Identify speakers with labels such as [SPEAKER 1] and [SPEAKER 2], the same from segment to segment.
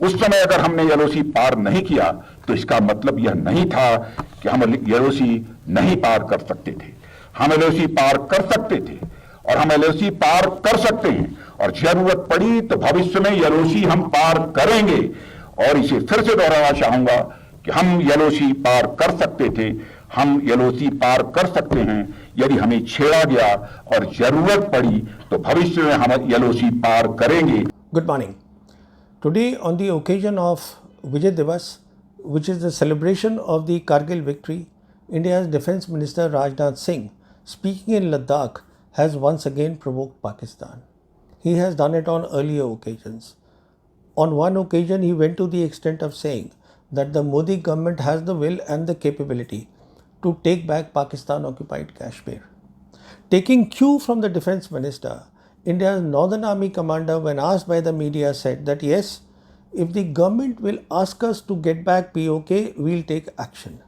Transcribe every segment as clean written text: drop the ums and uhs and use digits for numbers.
[SPEAKER 1] उस समय अगर हमने एलओसी पार नहीं किया तो इसका मतलब यह नहीं था कि हम एलओसी नहीं पार कर सकते थे। हम एलओसी पार कर सकते थे और हम एलओसी पार कर सकते हैं, और जरूरत पड़ी तो भविष्य में एलओसी हम पार करेंगे। और इसे फिर से दोहराना चाहूंगा कि हम एलओसी पार कर सकते थे, हम एलओसी पार कर सकते हैं यदि हमें छेड़ा गया, और जरूरत पड़ी तो भविष्य में हम एलओसी पार करेंगे।
[SPEAKER 2] Good morning. Today, on the occasion of Vijay Divas, which is the celebration of the Kargil victory, India's Defence Minister Rajnath Singh, speaking in Ladakh, has once again provoked Pakistan. He has done it on earlier occasions. On one occasion, he went to the extent of saying that the Modi government has the will and the capability to take back Pakistan-occupied Kashmir. Taking cue from the Defence Minister, India's Northern Army commander, when asked by the media, said that yes, if the government will ask us to get back POK, we'll take action.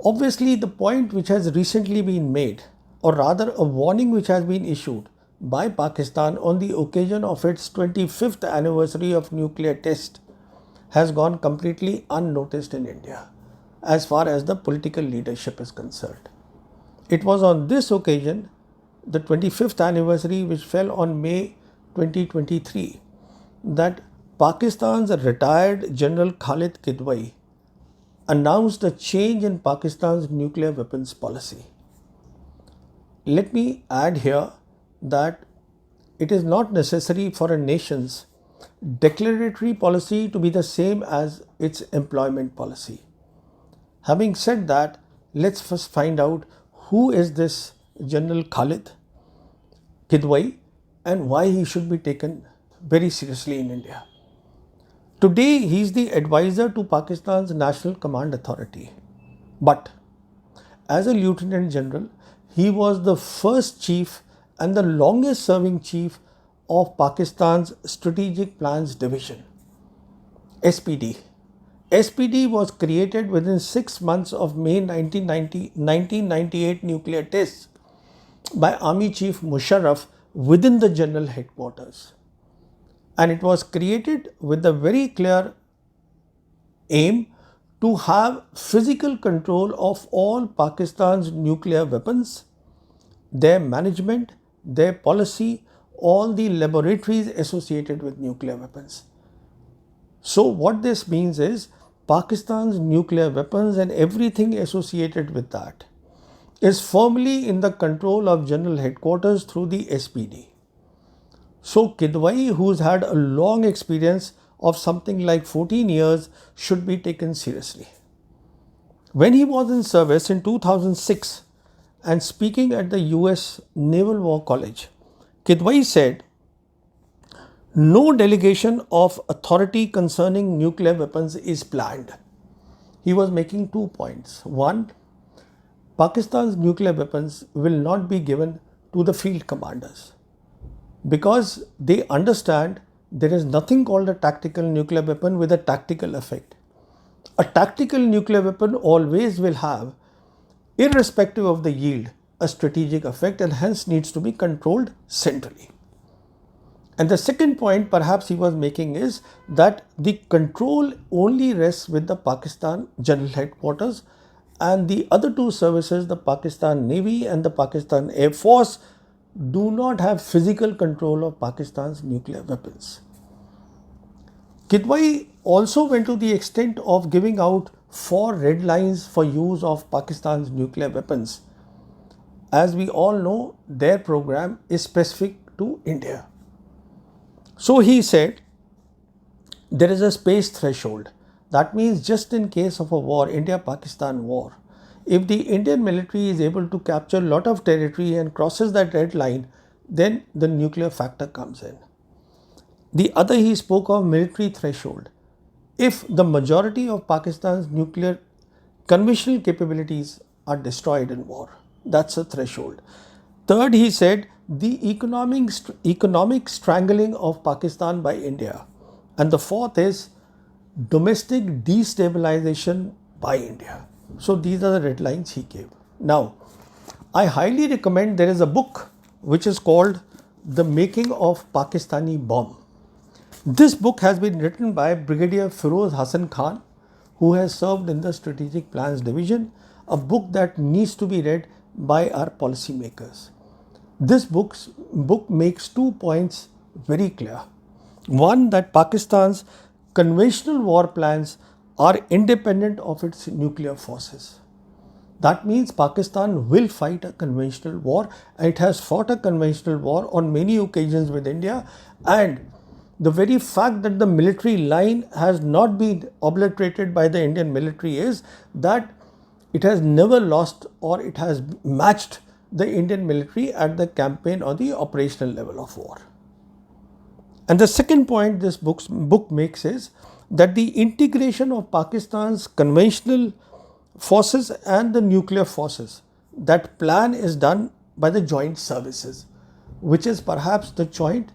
[SPEAKER 2] Obviously, the point which has recently been made, or rather a warning which has been issued by Pakistan on the occasion of its 25th anniversary of nuclear test, has gone completely unnoticed in India as far as the political leadership is concerned. It was on this occasion, the 25th anniversary, which fell on May 2023, that Pakistan's retired General Khalid Kidwai announced a change in Pakistan's nuclear weapons policy. Let me add here that it is not necessary for a nation's declaratory policy to be the same as its employment policy. Having said that, let's first find out who is this General Khalid Kidwai and why he should be taken very seriously in India. Today, he is the advisor to Pakistan's National Command Authority. But as a Lieutenant General, he was the first chief and the longest serving chief of Pakistan's Strategic Plans Division, SPD. SPD was created within 6 months of May 1998 nuclear tests by Army Chief Musharraf within the General Headquarters. And it was created with the very clear aim to have physical control of all Pakistan's nuclear weapons, their management, their policy, all the laboratories associated with nuclear weapons. So what this means is Pakistan's nuclear weapons and everything associated with that is firmly in the control of General Headquarters through the SPD. So Kidwai, who's had a long experience of something like 14 years, should be taken seriously. When he was in service in 2006 and speaking at the US Naval War College, Kidwai said, "No delegation of authority concerning nuclear weapons is planned." He was making 2 points. One, Pakistan's nuclear weapons will not be given to the field commanders because they understand there is nothing called a tactical nuclear weapon with a tactical effect. A tactical nuclear weapon always will have, irrespective of the yield, a strategic effect and hence needs to be controlled centrally. And the second point perhaps he was making is that the control only rests with the Pakistan General Headquarters, and the other two services, the Pakistan Navy and the Pakistan Air Force, do not have physical control of Pakistan's nuclear weapons. Kidwai also went to the extent of giving out 4 red lines for use of Pakistan's nuclear weapons. As we all know, their program is specific to India. So he said, there is a space threshold. That means just in case of a war, India-Pakistan war, if the Indian military is able to capture a lot of territory and crosses that red line, then the nuclear factor comes in. The other, he spoke of military threshold. If the majority of Pakistan's nuclear conventional capabilities are destroyed in war, that's a threshold. Third, he said the economic strangling of Pakistan by India. And the fourth is domestic destabilization by India. So these are the red lines he gave. Now, I highly recommend, there is a book which is called The Making of Pakistani Bomb. This book has been written by Brigadier Feroz Hassan Khan, who has served in the Strategic Plans Division, a book that needs to be read by our policymakers. This book makes 2 points very clear. One, that Pakistan's conventional war plans are independent of its nuclear forces. That means Pakistan will fight a conventional war, and it has fought a conventional war on many occasions with India, and the very fact that the military line has not been obliterated by the Indian military is that it has never lost or it has matched the Indian military at the campaign or the operational level of war. And the second point this book makes is that the integration of Pakistan's conventional forces and the nuclear forces, that plan is done by the joint services, which is perhaps the Joint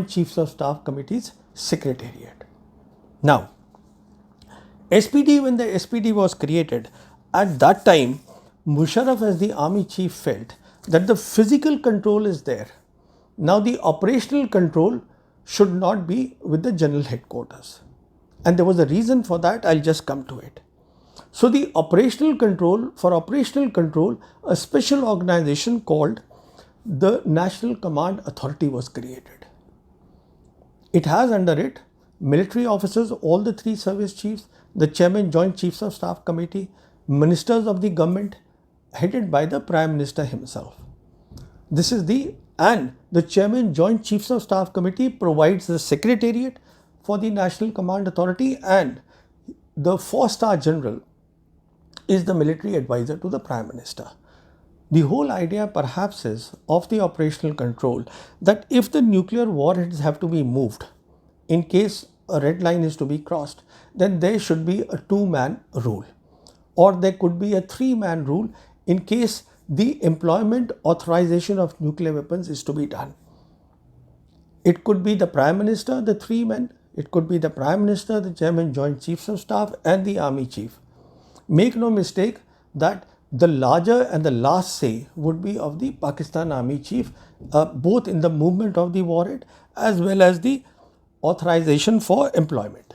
[SPEAKER 2] Chiefs of Staff Committee's secretariat. Now, SPD, when the SPD was created, at that time, Musharraf as the army chief felt that the physical control is there. Now the operational control should not be with the general headquarters. And there was a reason for that, I'll just come to it. So the operational control, a special organization called the National Command Authority was created. It has under it military officers, all the 3 service chiefs, the chairman Joint Chiefs of Staff Committee, ministers of the government headed by the Prime Minister himself. And the chairman Joint Chiefs of Staff Committee provides the secretariat for the National Command Authority, and the 4-star general is the military advisor to the Prime Minister. The whole idea perhaps is of the operational control that if the nuclear warheads have to be moved, in case a red line is to be crossed, then there should be a 2-man rule, or there could be a 3-man rule in case the employment authorization of nuclear weapons is to be done. It could be the Prime Minister, the 3 men, it could be the Prime Minister, the Chairman Joint Chiefs of Staff, and the Army Chief. Make no mistake that the larger and the last say would be of the Pakistan Army Chief, both in the movement of the warhead as well as the authorization for employment.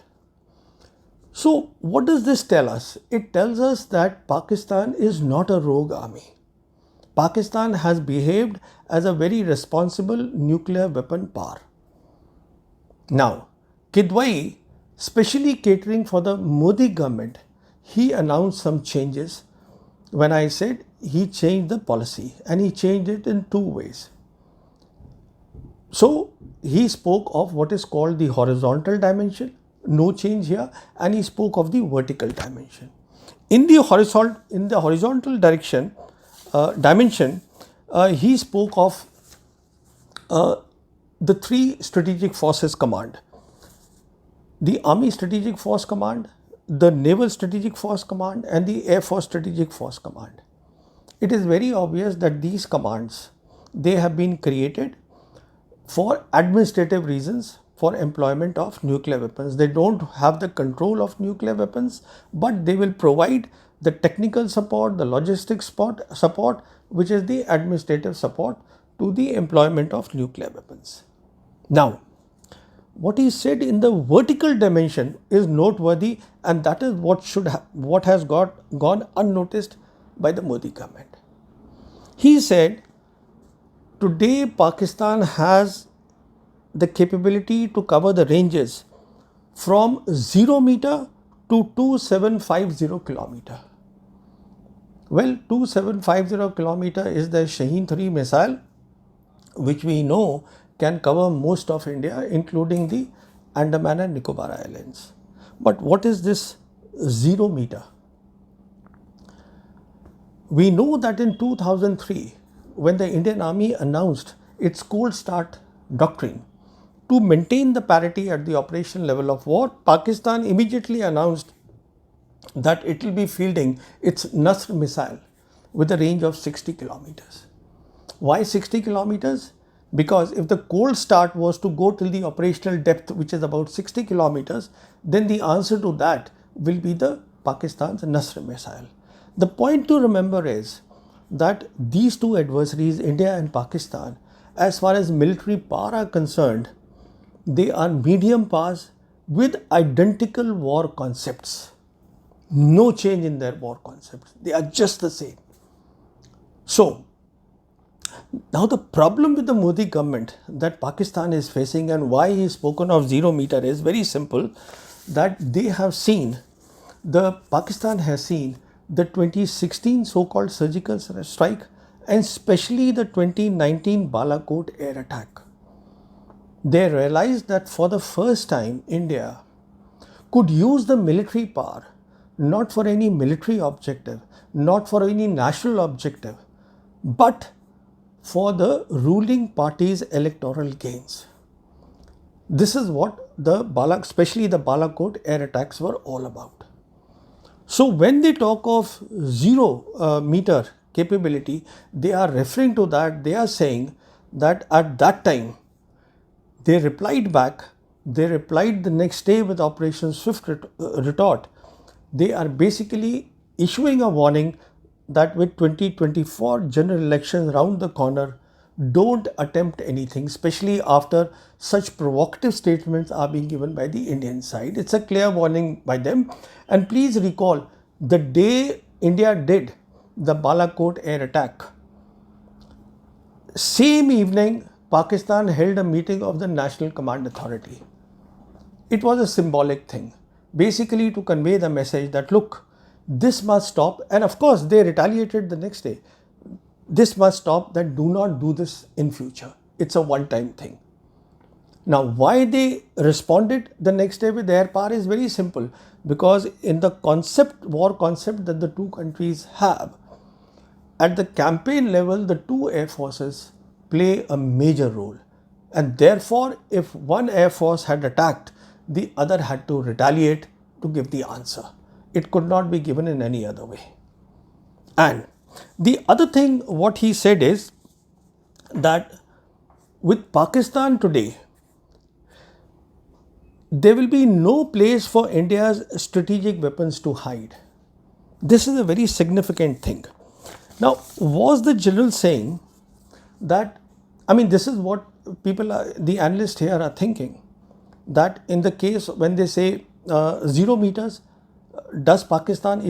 [SPEAKER 2] So what does this tell us? It tells us that Pakistan is not a rogue army. Pakistan has behaved as a very responsible nuclear weapon power. Now, Kidwai, specially catering for the Modi government, he announced some changes. When I said he changed the policy, and he changed it in 2 ways. So he spoke of what is called the horizontal dimension, no change here, and he spoke of the vertical dimension. In the horizontal dimension, he spoke of the 3 strategic forces command: the Army Strategic Force Command, the Naval Strategic Force Command, and the Air Force Strategic Force Command. It is very obvious that these commands, they have been created for administrative reasons, for employment of nuclear weapons. They don't have the control of nuclear weapons, but they will provide the technical support, the logistics support, which is the administrative support to the employment of nuclear weapons. Now, what he said in the vertical dimension is noteworthy, and that is what has gone unnoticed by the Modi government. He said, today Pakistan has the capability to cover the ranges from 0 meter to 2750 kilometer. Well, 2750 kilometer is the Shaheen 3 missile, which we know can cover most of India, including the Andaman and Nicobar Islands. But what is this 0 meter? We know that in 2003, when the Indian Army announced its cold start doctrine to maintain the parity at the operational level of war, Pakistan immediately announced that it will be fielding its Nasr missile with a range of 60 kilometers. Why 60 kilometers? Because if the cold start was to go till the operational depth, which is about 60 kilometers, then the answer to that will be the Pakistan's Nasr missile. The point to remember is that these two adversaries, India and Pakistan, as far as military power are concerned, They are medium powers with identical war concepts. No change in their war concepts. They are just the same. So, now the problem with the Modi government that Pakistan is facing and why he is spoken of 0 meter is very simple, that they have seen, Pakistan has seen the 2016 so-called surgical strike and especially the 2019 Balakot air attack. They realized that for the first time India could use the military power not for any military objective, not for any national objective, but for the ruling party's electoral gains. This is what especially the Balakot air attacks were all about. So when they talk of 0 meter capability, they are referring to that. They are saying that at that time, they replied back. They replied the next day with Operation Swift Retort. They are basically issuing a warning that with 2024 general elections round the corner, don't attempt anything, especially after such provocative statements are being given by the Indian side. It's a clear warning by them. And please recall, the day India did the Balakot air attack, same evening Pakistan held a meeting of the National Command Authority. It was a symbolic thing, basically to convey the message that look, this must stop. And of course they retaliated the next day. This must stop, that do not do this in future. It's a one-time thing. Now why they responded the next day with air power is very simple, because in the war concept that the two countries have, at the campaign level the two air forces play a major role, and therefore if one air force had attacked, the other had to retaliate to give the answer. It could not be given in any other way. And the other thing what he said is that with Pakistan today, there will be no place for India's strategic weapons to hide. This is a very significant thing. Now, was the general saying that, this is what the analysts here are thinking, that in the case when they say 0 meters, does Pakistan,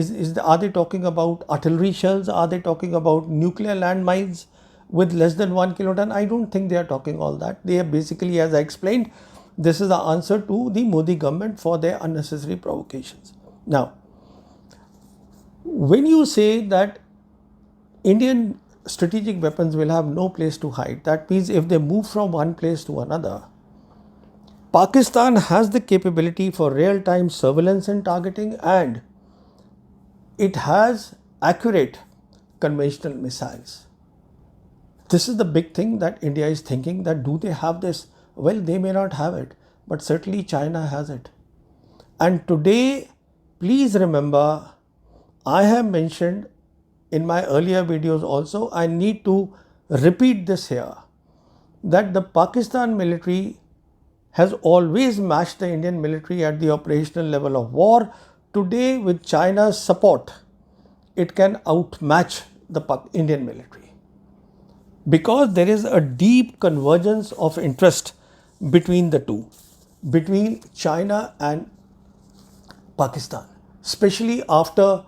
[SPEAKER 2] are they talking about artillery shells? Are they talking about nuclear landmines with less than 1 kiloton? I don't think they are talking all that. They are basically, as I explained, this is the answer to the Modi government for their unnecessary provocations. Now, when you say that Indian strategic weapons will have no place to hide, that means if they move from one place to another, Pakistan has the capability for real-time surveillance and targeting, and it has accurate conventional missiles. This is the big thing that India is thinking, that do they have this? Well, they may not have it, but certainly China has it. And today, please remember, I have mentioned in my earlier videos also, I need to repeat this here, that the Pakistan military has always matched the Indian military at the operational level of war. Today, with China's support, it can outmatch the Indian military, because there is a deep convergence of interest between the two, between China and Pakistan, especially after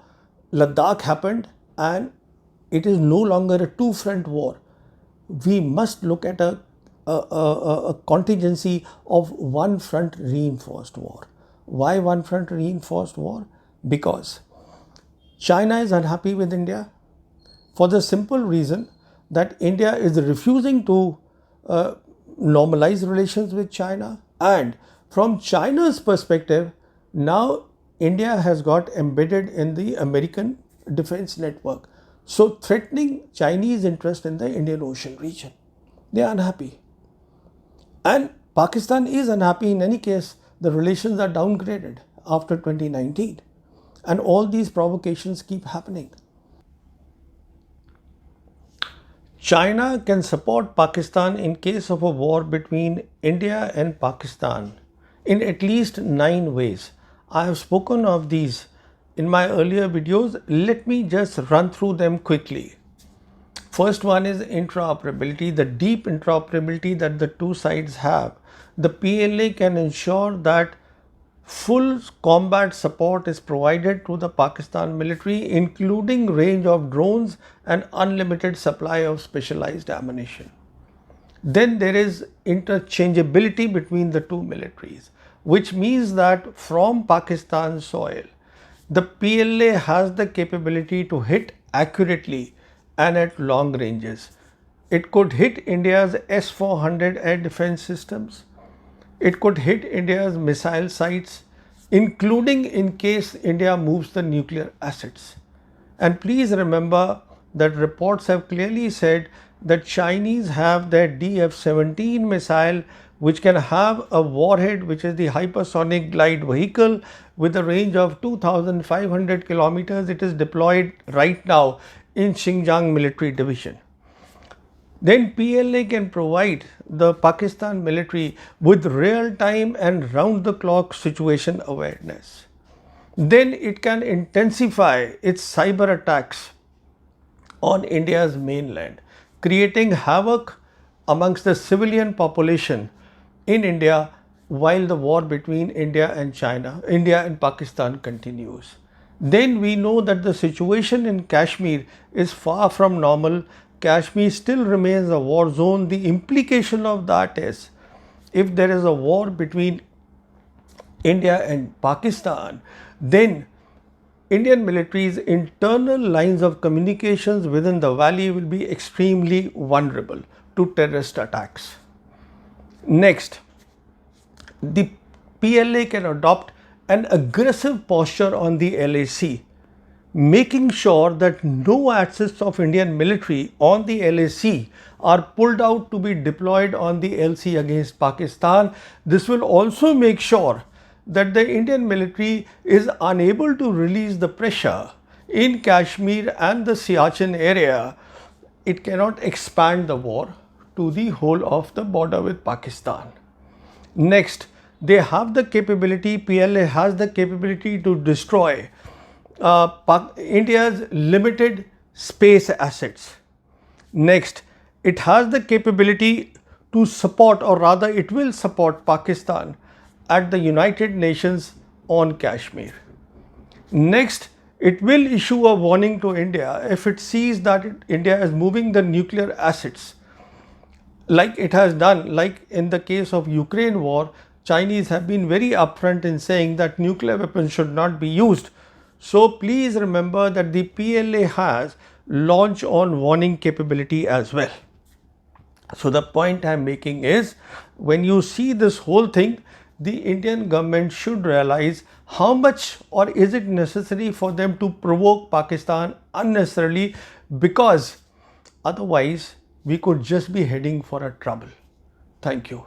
[SPEAKER 2] Ladakh happened and it is no longer a two-front war. We must look at a contingency of one front reinforced war. Why one front reinforced war? Because China is unhappy with India for the simple reason that India is refusing to normalize relations with China, and from China's perspective, now India has got embedded in the American defense network, so threatening Chinese interest in the Indian Ocean region. They are unhappy. And Pakistan is unhappy in any case. The relations are downgraded after 2019. And all these provocations keep happening. China can support Pakistan in case of a war between India and Pakistan in at least 9 ways. I have spoken of these in my earlier videos. Let me just run through them quickly. First one is interoperability, the deep interoperability that the two sides have. The PLA can ensure that full combat support is provided to the Pakistan military, including range of drones and unlimited supply of specialized ammunition. Then there is interchangeability between the two militaries, which means that from Pakistan soil, the PLA has the capability to hit accurately and at long ranges. It could hit India's S-400 air defense systems. It could hit India's missile sites, including in case India moves the nuclear assets. And please remember that reports have clearly said that Chinese have their DF-17 missile, which can have a warhead, which is the hypersonic glide vehicle with a range of 2,500 kilometers. It is deployed right now in Xinjiang military division. Then PLA can provide the Pakistan military with real-time and round-the-clock situation awareness. Then it can intensify its cyber attacks on India's mainland, creating havoc amongst the civilian population in India while the war between India and Pakistan continues. Then we know that the situation in Kashmir is far from normal. Kashmir still remains a war zone. The implication of that is, if there is a war between India and Pakistan, then Indian military's internal lines of communications within the valley will be extremely vulnerable to terrorist attacks. Next, the PLA can adopt an aggressive posture on the LAC, making sure that no assets of Indian military on the LAC are pulled out to be deployed on the LC against Pakistan. This will also make sure that the Indian military is unable to release the pressure in Kashmir and the Siachen area. It cannot expand the war to the whole of the border with Pakistan. Next, they have the capability, PLA has the capability to destroy India's limited space assets. Next, it has the capability to support, or rather it will support Pakistan at the United Nations on Kashmir. Next, it will issue a warning to India if it sees that India is moving the nuclear assets like it has done, like in the case of Ukraine war. Chinese have been very upfront in saying that nuclear weapons should not be used. So please remember that the PLA has launch on warning capability as well. So the point I am making is, when you see this whole thing, the Indian government should realize how much, or is it necessary for them to provoke Pakistan unnecessarily, because otherwise we could just be heading for a trouble. Thank you.